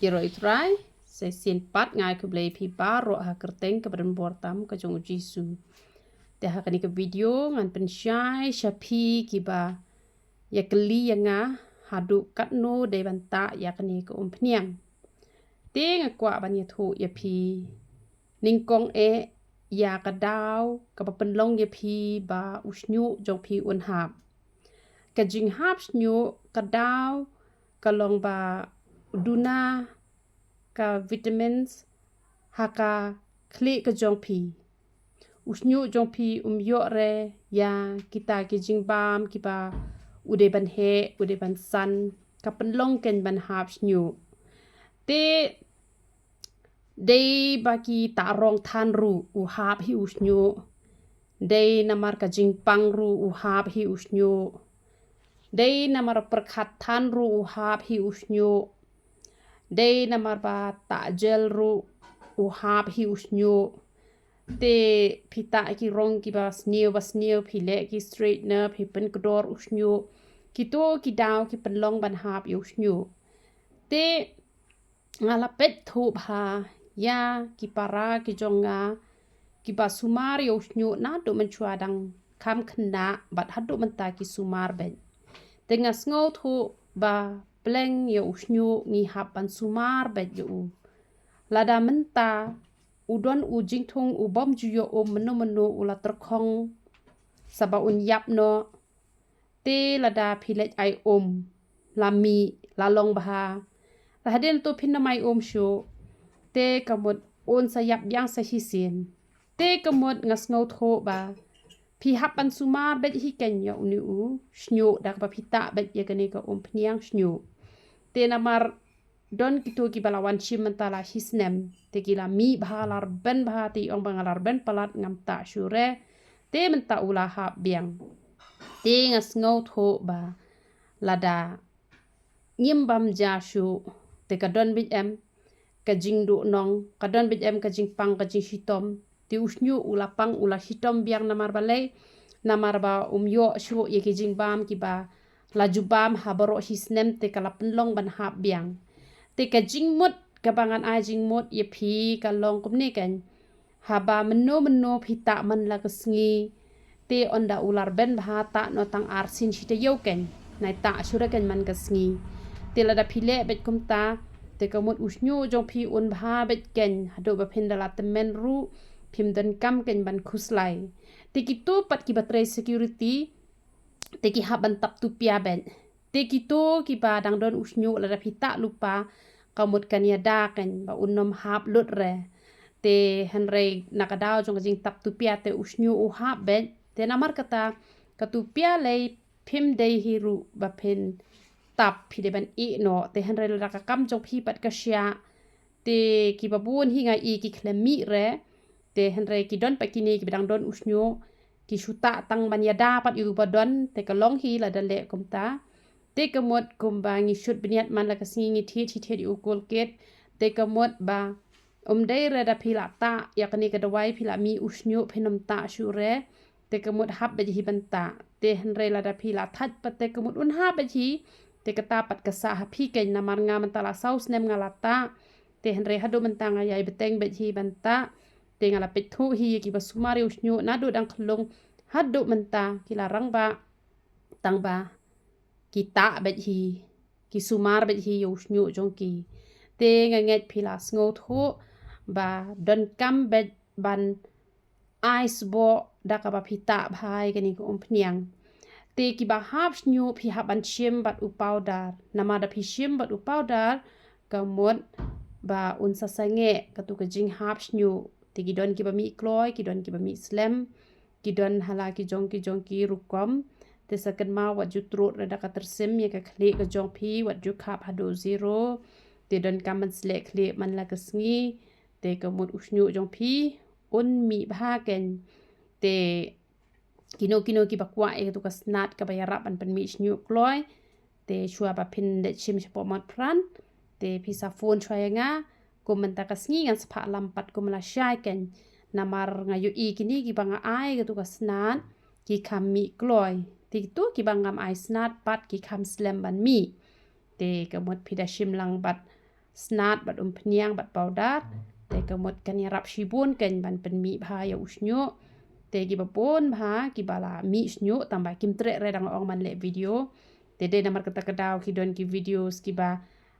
Iro itrai se sin pat ngai ke blai pi baro ha kerteng ke badan bortam ke jong jisu. Te ha kani ke video ngan pensyai syapi kiba ya keli yang haduh katno de banta ya kani ke umphniang. Te ngakwa ban ya thu ya pi ningkong ya kadaw ka penlong ya pi ba mihshniuh jong pi unhap. Ka jing hap mihshniuh kadaw kalong ba duna ka vitamins haka klik ke jong pi. Mihshniuh jong pi yo re ya kita ke jing bam kiba ude ban he ude ban san ka penlong ken ban hap mihshniuh. Te day baki tarong tan ru hap hi mihshniuh. Day namar ka jing pang ru hap hi mihshniuh. Day namar perkat tan ru hap hi mihshniuh. Day namar ba takjel ru hap hi mihshniuh. Te pita ki rong ki ba sniu pi le ki straightener pi pen kedor mihshniuh. Kito ki daw ki penlong ban hap mihshniuh. Te ngalapet thu ha ya ki para ki jonga ki ba sumar mihshniuh na do menchua dang kam kena bat hadu menta ki sumar ben. Dengan ngau thu ba pleng mihshniuh ngi hap ban sumar bet yo. Lada menta udon jing thung bom juyo menu ula terkong saba yap no te lada pilet ai lami lalong baha lahden to pinamai shu te kamut sayap yang sahisin te kamut ngau tho ba pi hapan sumar bet hi ken ya mihshniuh dak ba pita bet ya kani ka umphniang mihshniuh te namar don kito ki balawan chim mentala hisnem te kila mi bahalar ben bahati ong bangalar ben palat ngam ta syure te menta ula hap biang te ngau tho ba lada ngimbam jashu te kadon bit ka jing du nong kadon bit ka jing pang ka jing hitom ti mihshniuh ula pang ula hitom biang namar balai namar ba yo shu ye ki jing bam ki ba laju bam habaro hisnem te kala penlong ban hap biang te ka jing mut ka bangan a jing mut ye pi ka long kum ni kan haba meno pita man la kesngi te onda ular ben bahata no tang arsin shite yoken nai ta shuraken man kesngi te lada pile bet kum ta te kamut mihshniuh jong pi un bha bet ken hado ba pendala temen ru pim dan kam ken ban khuslai te kito pat ki batrai security te ki haban tap tu pia ben te kito ki ba dang don mihshniuh lada pita lupa kamut kan ya da ken ba unom hap lut re te henrei nakadaw jong jing tap tu pia te mihshniuh hap ben te namar kata katupia lei pim dei hiru ba pen tap pi de ban no te henrei lada ka kam jong pi pat ka sya te ki babun hinga ki klemi re te henrei ki don pa kini ki bidang don mihshniuh ki shuta tang ban ya da pat yu ba don te ka long hi lada le kumta te kamut kumbangi shut biniat man la kasingi thi yu kolket te kamut ba dei reda pila ta ya kani ka dawai pila mi mihshniuh phenom ta shure te kamut hap be hi banta te henrei lada pila that pat te kamut hap be hi te kata pat kasa hapi ken namar nga mentala saus nem ngalata te henrei hadu mentang ayai beteng be hi banta te ngala pethu hi ki basumari mihshniuh nadu dang khlung hadu menta kilarang ba tang ba kita bet hi ki sumar bet hi mihshniuh jong ki te nganget pila ngau tho ba don kam bet ban ice bo dakaba pita bhai kani ko umphniang te ki ba hap mihshniuh phi haban chim bat u powder namada phi chim bat u powder kamut ba unsa sange katu ka jing hap mihshniuh te ki don ki ba mi kloi ki don ki ba mi slam ki don hala ki jong ki rukom te sakan ma wat ju trot rada ka tersim ye ka khle ka jong phi wat ju khap Haduh zero te don kam man sle khle man la kasngi te kamut mihshniuh jong phi un mi bha ken te kino ki bakwa tu ka snat ka bayarap an pen mihshniuh kloi te shua ba pin de chim chapo mat pran te pisa phone chwa nga ko menta kasngi ngan spa lampat ko mala shai ken namar ngayu kini ki banga ai tu ka snat ki kham mi kloi ti tu ki bangam ai snat pat ki kham slam ban mi te kamut phida shim lang bat snat bat umphniang bat powder te kemut kan yarap shibun kan ban pen bha ya mihshniuh te ki babon bha ki bala mihshniuh tambah kim tre redang ong man le video te de namar kata kedau ki don ki videos ki ba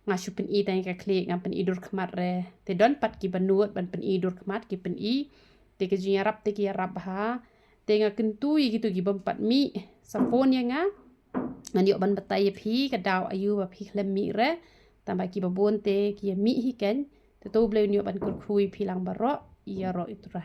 ngashu pen I tang ka klik ngam pen idur kmat re te don pat ki banut ban pen idur kmat ki pen I te ke yarap te ki yarap bha te nga kentui gitu ki bempat mi sapon ya nga ngan yo ban batai phi kedau ayu ba phi klem mi re tambah ki babon te ki mi hi ken te to ble yo ban kur khui phi lang barok iya ro itu ra